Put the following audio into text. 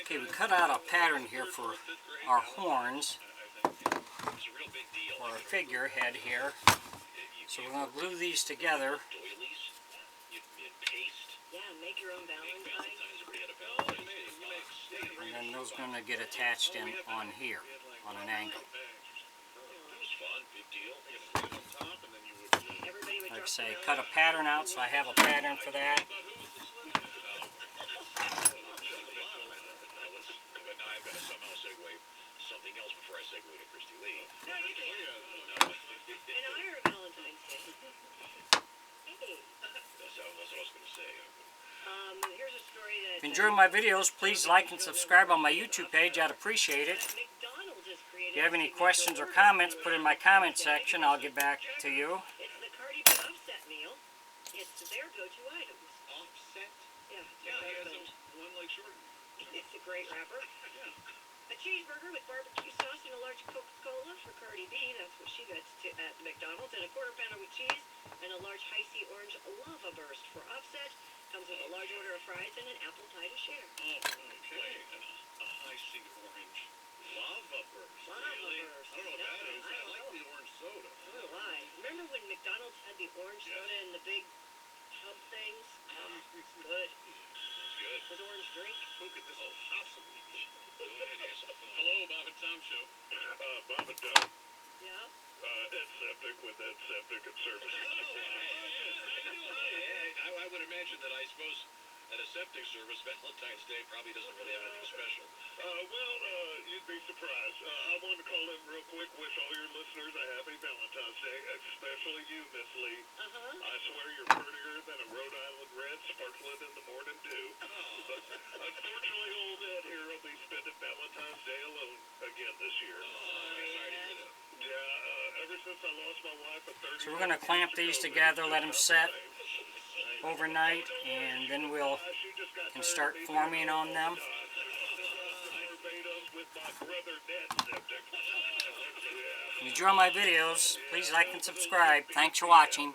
Okay, we cut out a pattern here for our horns, or our figurehead here. So we're going to glue these together. Make your own Valentine. And then those are going to get attached in on here, on an angle. Like I say, cut a pattern out, so I have a pattern for that. Something else before I segue to Christy Lee. No, you can't. In honor of Valentine's Day. Hey. That's what I was going to say. Here's a story that... If you enjoy my videos, please like and subscribe on my YouTube page. I'd appreciate it. If you have any questions or comments, put it in my comment section. I'll get back to you. It's the Cardi B offset meal. It's their go-to items. Offset? Yeah. Yeah, he has one leg shorter. It's a great wrapper. Yeah. A cheeseburger with barbecue sauce and a large Coca-Cola for Cardi B. That's what she gets at McDonald's. And a quarter pounder with cheese and a large Hi-C orange lava burst for Offset. Comes with a large order of fries and an apple pie to share. Oh, okay. A Hi-C orange lava burst. Lava burst. I don't know what that is. I like the orange soda. So do I. Remember when McDonald's had the orange soda in the big tub things? It's good. Good. With orange drink. Look at this awesome. Hello, Bob and Tom Show. Bob and Tom. Yeah? Ed Septic with Ed Septic and Service. I would imagine that I suppose at a septic service, Valentine's Day probably doesn't really have anything special. You'd be surprised. I wanted to call in real quick, wish all your listeners a happy Valentine's Day, especially you, Miss Lee. I swear you're prettier than a Rhode Island red sparkling in the morning dew. But unfortunately, old Ed here will be spending Valentine's Day alone again this year. Yeah, ever since I lost my wife at 30. So we're going to clamp these together, let them set overnight, and then we'll can start forming on them. If you enjoy my videos, please like and subscribe. Thanks for watching.